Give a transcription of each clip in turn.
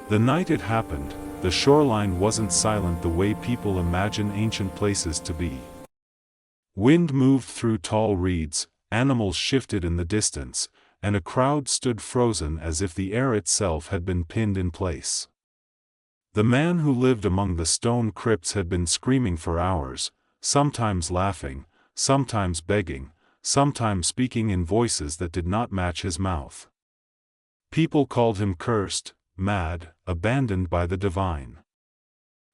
The night it happened, the shoreline wasn't silent the way people imagine ancient places to be. Wind moved through tall reeds, animals shifted in the distance, and a crowd stood frozen as if the air itself had been pinned in place. The man who lived among the stone crypts had been screaming for hours, sometimes laughing, sometimes begging, sometimes speaking in voices that did not match his mouth. People called him cursed, mad, abandoned by the divine.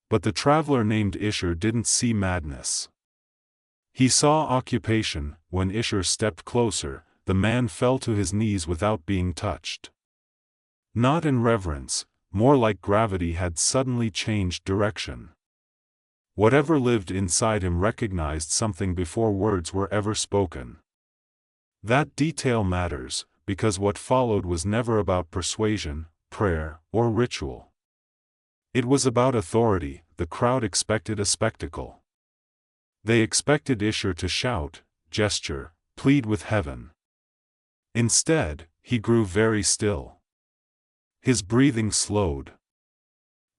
But the traveler named Isher didn't see madness. He saw occupation. When Isher stepped closer, the man fell to his knees without being touched. Not in reverence, more like gravity had suddenly changed direction. Whatever lived inside him recognized something before words were ever spoken. That detail matters, because what followed was never about persuasion, prayer, or ritual. It was about authority. The crowd expected a spectacle. They expected Isher to shout, gesture, plead with heaven. Instead, he grew very still. His breathing slowed.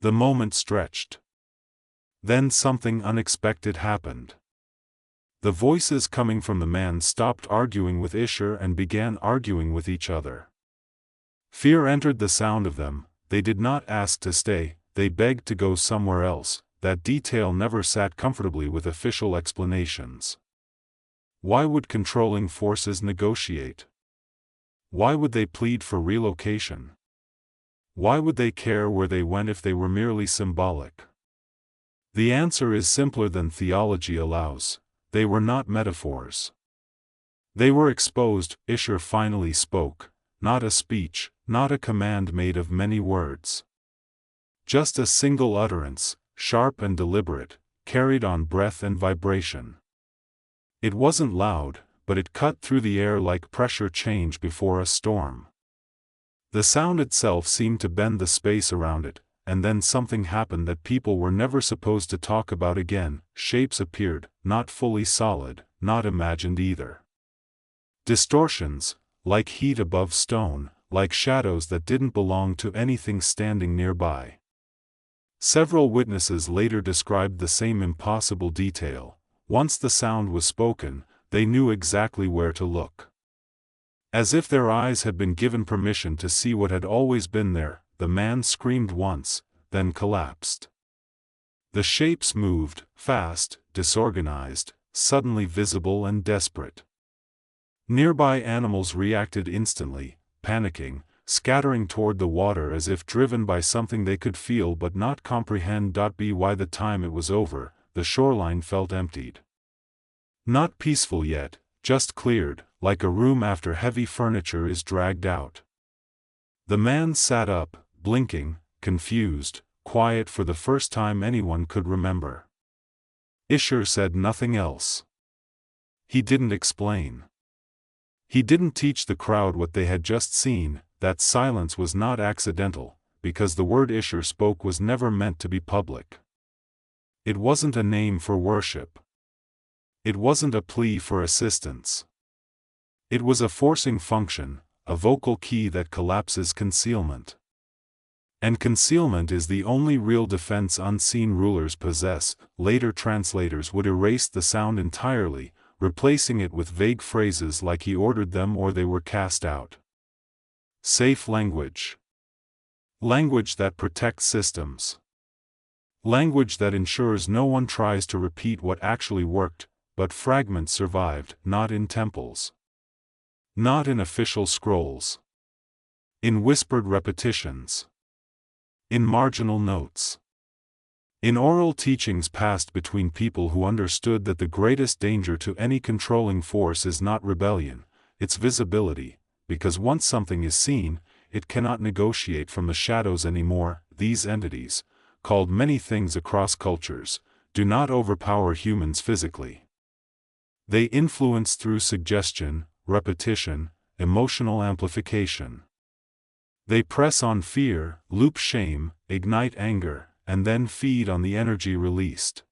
The moment stretched. Then something unexpected happened. The voices coming from the man stopped arguing with Isher and began arguing with each other. Fear entered the sound of them. They did not ask to stay, they begged to go somewhere else. That detail never sat comfortably with official explanations. Why would controlling forces negotiate? Why would they plead for relocation? Why would they care where they went if they were merely symbolic? The answer is simpler than theology allows. They were not metaphors. They were exposed. Isher finally spoke, not a speech, not a command made of many words. Just a single utterance, sharp and deliberate, carried on breath and vibration. It wasn't loud, but it cut through the air like pressure change before a storm. The sound itself seemed to bend the space around it, and then something happened that people were never supposed to talk about again. Shapes appeared, not fully solid, not imagined either. Distortions, like heat above stone, like shadows that didn't belong to anything standing nearby. Several witnesses later described the same impossible detail. Once the sound was spoken, they knew exactly where to look. As if their eyes had been given permission to see what had always been there, the man screamed once, then collapsed. The shapes moved, fast, disorganized, suddenly visible and desperate. Nearby animals reacted instantly, panicking, scattering toward the water as if driven by something they could feel but not comprehend. By the time it was over, the shoreline felt emptied. Not peaceful yet, just cleared, like a room after heavy furniture is dragged out. The man sat up, blinking, confused, quiet for the first time anyone could remember. Isher said nothing else. He didn't explain. He didn't teach the crowd what they had just seen. That silence was not accidental, because the word Isher spoke was never meant to be public. It wasn't a name for worship. It wasn't a plea for assistance. It was a forcing function, a vocal key that collapses concealment. And concealment is the only real defense unseen rulers possess. Later translators would erase the sound entirely, replacing it with vague phrases like he ordered them or they were cast out. Safe language. Language that protects systems. Language that ensures no one tries to repeat what actually worked, but fragments survived, not in temples. Not in official scrolls. In whispered repetitions. In marginal notes. In oral teachings passed between people who understood that the greatest danger to any controlling force is not rebellion, it's visibility, because once something is seen, it cannot negotiate from the shadows anymore. These entities, called many things across cultures, do not overpower humans physically. They influence through suggestion, repetition, emotional amplification. They press on fear, loop shame, ignite anger, and then feed on the energy released.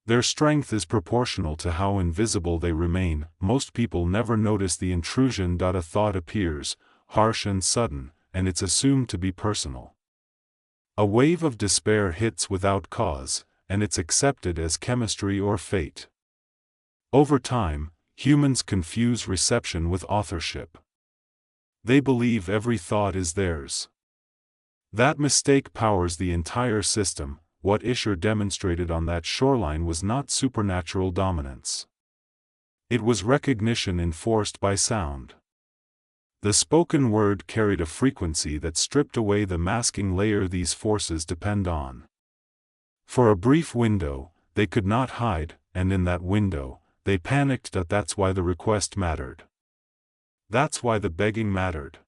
Their strength is proportional to how invisible they remain. Most people never notice the intrusion. A thought appears, harsh and sudden, and it's assumed to be personal. A wave of despair hits without cause, and it's accepted as chemistry or fate. Over time, humans confuse reception with authorship. They believe every thought is theirs. That mistake powers the entire system. What Isher demonstrated on that shoreline was not supernatural dominance. It was recognition enforced by sound. The spoken word carried a frequency that stripped away the masking layer these forces depend on. For a brief window, they could not hide, and in that window, they panicked. That's why the request mattered. That's why the begging mattered.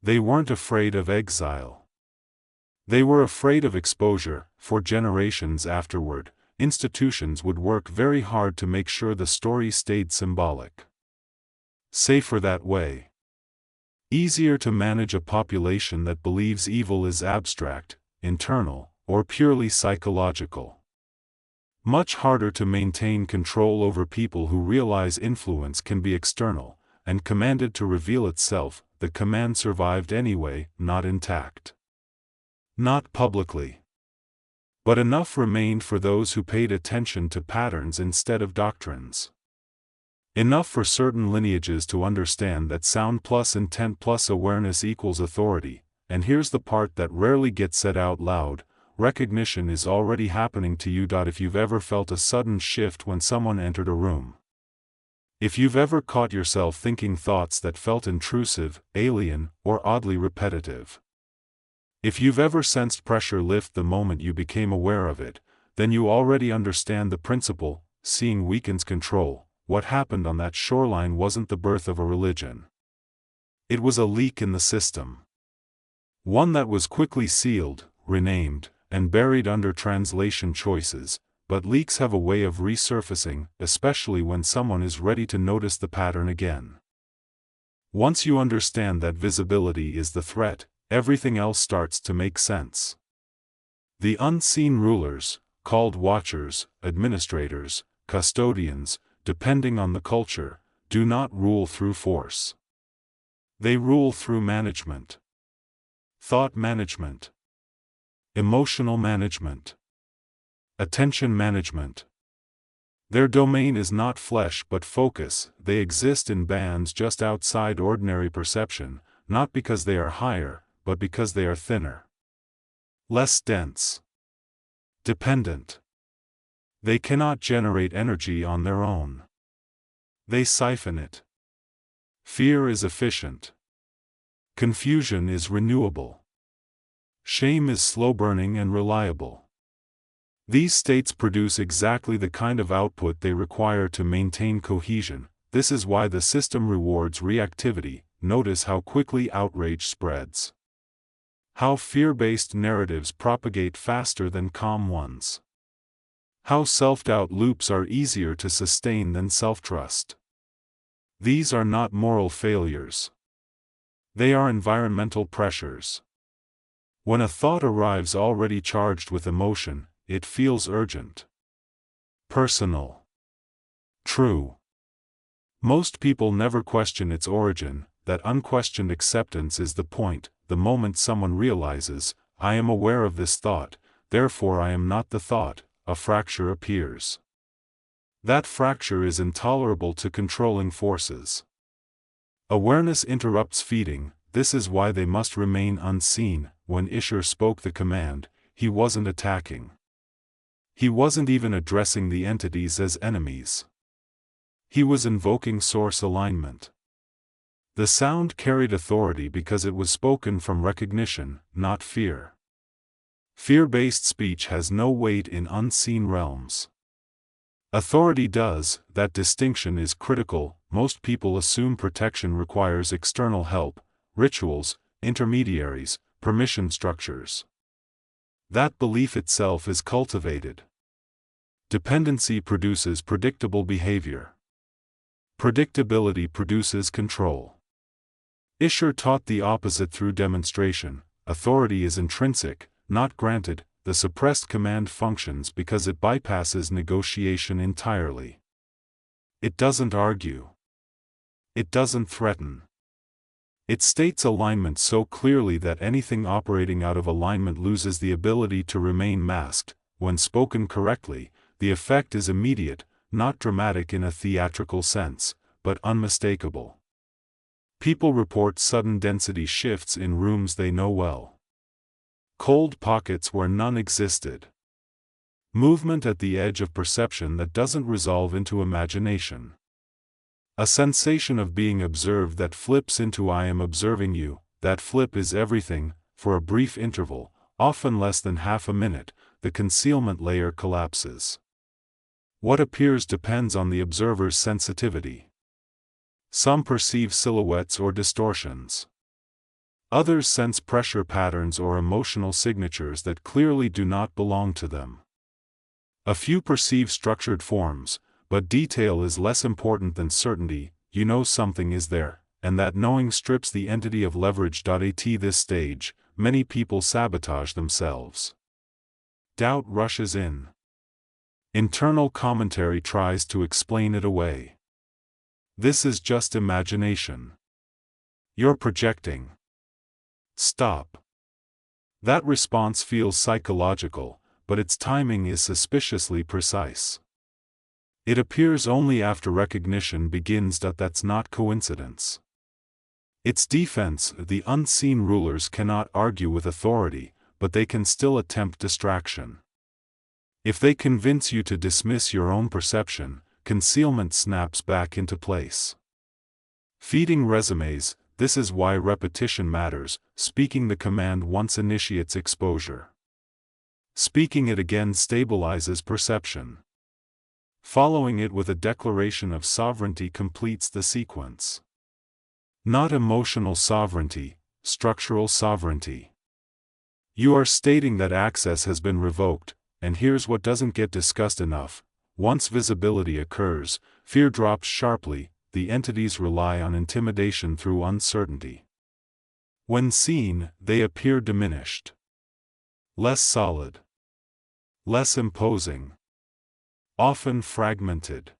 They weren't afraid of exile. They were afraid of exposure. For generations afterward, institutions would work very hard to make sure the story stayed symbolic. Safer that way. Easier to manage a population that believes evil is abstract, internal, or purely psychological. Much harder to maintain control over people who realize influence can be external, and commanded to reveal itself. The command survived anyway, not intact. Not publicly. But enough remained for those who paid attention to patterns instead of doctrines. Enough for certain lineages to understand that sound plus intent plus awareness equals authority. And here's the part that rarely gets said out loud: recognition is already happening to you. If you've ever felt a sudden shift when someone entered a room. If you've ever caught yourself thinking thoughts that felt intrusive, alien, or oddly repetitive. If you've ever sensed pressure lift the moment you became aware of it, then you already understand the principle: seeing weakens control. What happened on that shoreline wasn't the birth of a religion. It was a leak in the system. One that was quickly sealed, renamed, and buried under translation choices, but leaks have a way of resurfacing, especially when someone is ready to notice the pattern again. Once you understand that visibility is the threat, everything else starts to make sense. The unseen rulers, called watchers, administrators, custodians, depending on the culture, do not rule through force. They rule through management. Thought management. Emotional management. Attention management. Their domain is not flesh but focus. They exist in bands just outside ordinary perception, not because they are higher, but because they are thinner. Less dense. Dependent. They cannot generate energy on their own. They siphon it. Fear is efficient. Confusion is renewable. Shame is slow-burning and reliable. These states produce exactly the kind of output they require to maintain cohesion. This is why the system rewards reactivity. Notice how quickly outrage spreads. How fear-based narratives propagate faster than calm ones. How self-doubt loops are easier to sustain than self-trust. These are not moral failures. They are environmental pressures. When a thought arrives already charged with emotion, it feels urgent. Personal. True. Most people never question its origin. That unquestioned acceptance is the point. The moment someone realizes, I am aware of this thought, therefore I am not the thought, a fracture appears. That fracture is intolerable to controlling forces. Awareness interrupts feeding. This is why they must remain unseen. When Isher spoke the command, he wasn't attacking. He wasn't even addressing the entities as enemies. He was invoking source alignment. The sound carried authority because it was spoken from recognition, not fear. Fear-based speech has no weight in unseen realms. Authority does. That distinction is critical. Most people assume protection requires external help, rituals, intermediaries, permission structures. That belief itself is cultivated. Dependency produces predictable behavior. Predictability produces control. Isher taught the opposite through demonstration. Authority is intrinsic, not granted. The suppressed command functions because it bypasses negotiation entirely. It doesn't argue. It doesn't threaten. It states alignment so clearly that anything operating out of alignment loses the ability to remain masked. When spoken correctly, the effect is immediate, not dramatic in a theatrical sense, but unmistakable. People report sudden density shifts in rooms they know well. Cold pockets where none existed. Movement at the edge of perception that doesn't resolve into imagination. A sensation of being observed that flips into I am observing you. That flip is everything. For a brief interval, often less than half a minute, the concealment layer collapses. What appears depends on the observer's sensitivity. Some perceive silhouettes or distortions. Others sense pressure patterns or emotional signatures that clearly do not belong to them. A few perceive structured forms, but detail is less important than certainty. You know something is there, and that knowing strips the entity of leverage. At this stage, many people sabotage themselves. Doubt rushes in. Internal commentary tries to explain it away. This is just imagination. You're projecting. Stop. That response feels psychological, but its timing is suspiciously precise. It appears only after recognition begins. That's not coincidence. Its defense. The unseen rulers cannot argue with authority, but they can still attempt distraction. If they convince you to dismiss your own perception, concealment snaps back into place. Feeding resumes. This is why repetition matters. Speaking the command once initiates exposure. Speaking it again stabilizes perception. Following it with a declaration of sovereignty completes the sequence. Not emotional sovereignty, structural sovereignty. You are stating that access has been revoked, and here's what doesn't get discussed enough. Once visibility occurs, fear drops sharply. The entities rely on intimidation through uncertainty. When seen, they appear diminished. Less solid. Less imposing. Often fragmented.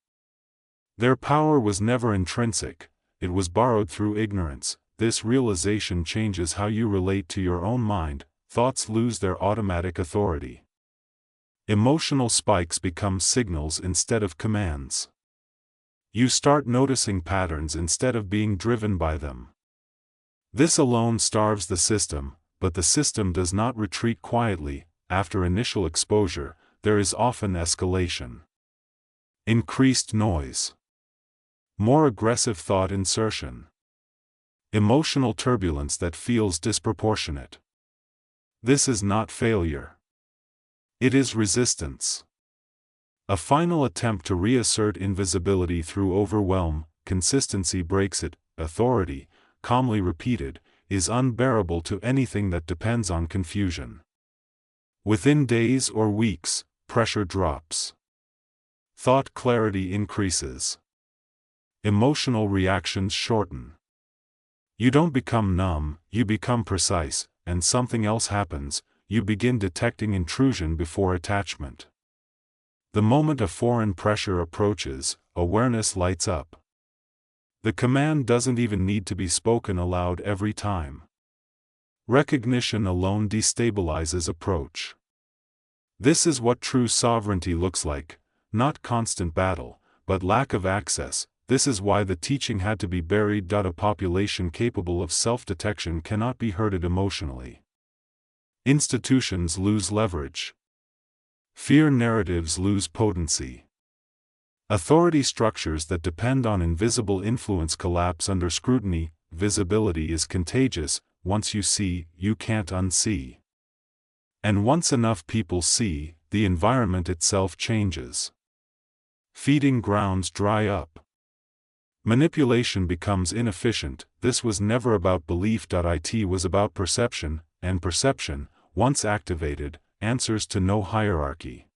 Their power was never intrinsic, it was borrowed through ignorance. This realization changes how you relate to your own mind. Thoughts lose their automatic authority. Emotional spikes become signals instead of commands. You start noticing patterns instead of being driven by them. This alone starves the system, but the system does not retreat quietly. After initial exposure, there is often escalation. Increased noise. More aggressive thought insertion. Emotional turbulence that feels disproportionate. This is not failure. It is resistance. A final attempt to reassert invisibility through overwhelm. Consistency breaks it. Authority, calmly repeated, is unbearable to anything that depends on confusion. Within days or weeks, pressure drops. Thought clarity increases. Emotional reactions shorten. You don't become numb, you become precise, and something else happens. You begin detecting intrusion before attachment. The moment a foreign pressure approaches, awareness lights up. The command doesn't even need to be spoken aloud every time. Recognition alone destabilizes approach. This is what true sovereignty looks like, not constant battle, but lack of access. This is why the teaching had to be buried. A population capable of self-detection cannot be herded emotionally. Institutions lose leverage. Fear narratives lose potency. Authority structures that depend on invisible influence collapse under scrutiny. Visibility is contagious. Once you see, you can't unsee. And once enough people see, the environment itself changes. Feeding grounds dry up. Manipulation becomes inefficient. This was never about belief. It was about perception, and perception, once activated, answers to no hierarchy.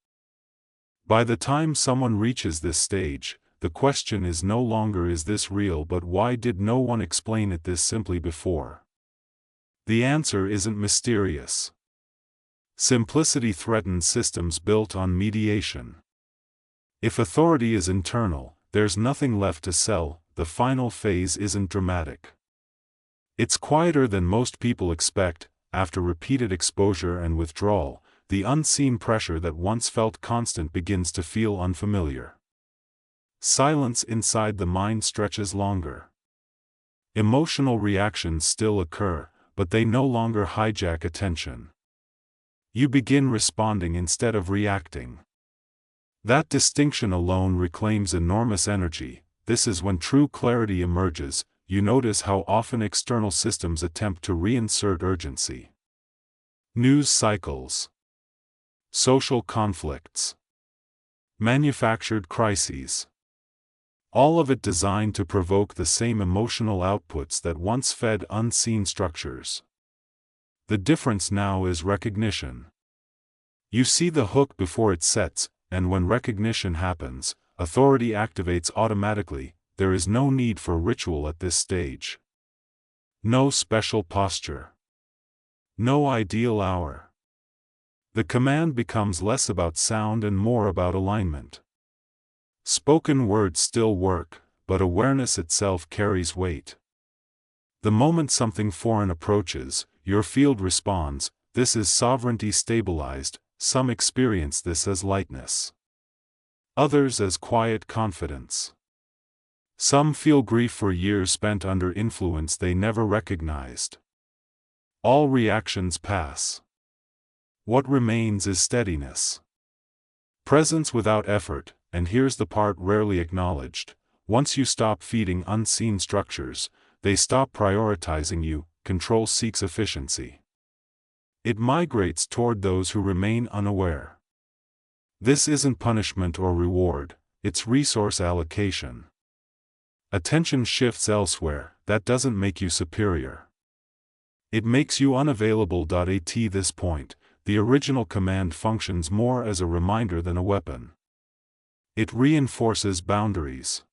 By the time someone reaches this stage, the question is no longer is this real but why did no one explain it this simply before? The answer isn't mysterious. Simplicity threatens systems built on mediation. If authority is internal, there's nothing left to sell. The final phase isn't dramatic. It's quieter than most people expect. After repeated exposure and withdrawal, the unseen pressure that once felt constant begins to feel unfamiliar. Silence inside the mind stretches longer. Emotional reactions still occur, but they no longer hijack attention. You begin responding instead of reacting. That distinction alone reclaims enormous energy. This is when true clarity emerges. You notice how often external systems attempt to reinsert urgency. News cycles, social conflicts, manufactured crises. All of it designed to provoke the same emotional outputs that once fed unseen structures. The difference now is recognition. You see the hook before it sets, and when recognition happens, authority activates automatically. There is no need for ritual at this stage. No special posture. No ideal hour. The command becomes less about sound and more about alignment. Spoken words still work, but awareness itself carries weight. The moment something foreign approaches, your field responds. This is sovereignty stabilized. Some experience this as lightness. Others as quiet confidence. Some feel grief for years spent under influence they never recognized. All reactions pass. What remains is steadiness. Presence without effort, and here's the part rarely acknowledged. Once you stop feeding unseen structures, they stop prioritizing you. Control seeks efficiency. It migrates toward those who remain unaware. This isn't punishment or reward, it's resource allocation. Attention shifts elsewhere. That doesn't make you superior. It makes you unavailable. At this point, the original command functions more as a reminder than a weapon. It reinforces boundaries.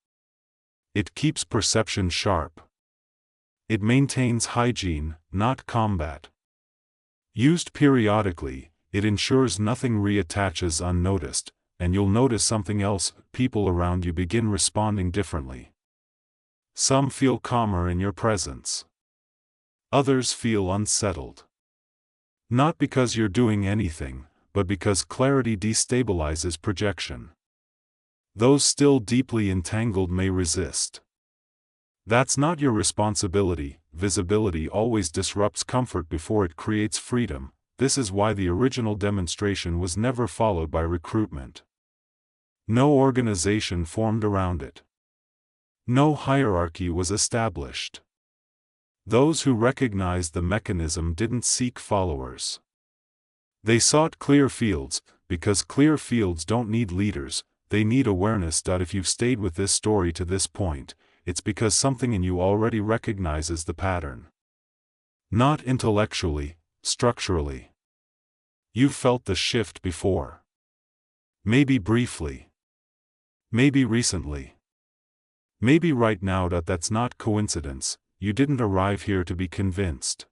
It keeps perception sharp. It maintains hygiene, not combat. Used periodically, it ensures nothing reattaches unnoticed, and you'll notice something else. People around you begin responding differently. Some feel calmer in your presence. Others feel unsettled. Not because you're doing anything, but because clarity destabilizes projection. Those still deeply entangled may resist. That's not your responsibility. Visibility always disrupts comfort before it creates freedom. This is why the original demonstration was never followed by recruitment. No organization formed around it. No hierarchy was established. Those who recognized the mechanism didn't seek followers. They sought clear fields, because clear fields don't need leaders, they need awareness. If you've stayed with this story to this point, it's because something in you already recognizes the pattern. Not intellectually, structurally. You've felt the shift before. Maybe briefly. Maybe recently. Maybe right now. That's not coincidence. You didn't arrive here to be convinced.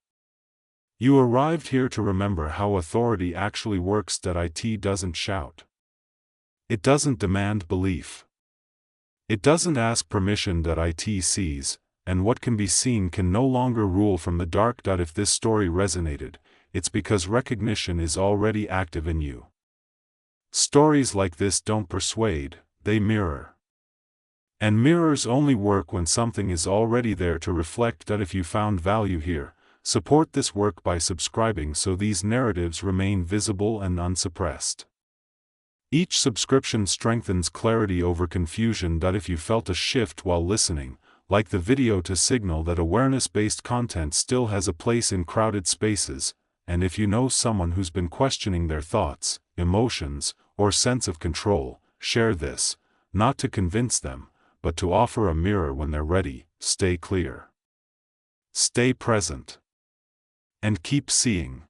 You arrived here to remember how authority actually works. It doesn't shout. It doesn't demand belief. It doesn't ask permission. It sees, and what can be seen can no longer rule from the dark. If this story resonated, it's because recognition is already active in you. Stories like this don't persuade, they mirror. And mirrors only work when something is already there to reflect. If you found value here, support this work by subscribing so these narratives remain visible and unsuppressed. Each subscription strengthens clarity over confusion. If you felt a shift while listening, like the video to signal that awareness-based content still has a place in crowded spaces, and if you know someone who's been questioning their thoughts, emotions, or sense of control, share this, not to convince them, but to offer a mirror when they're ready. Stay clear. Stay present. And keep seeing.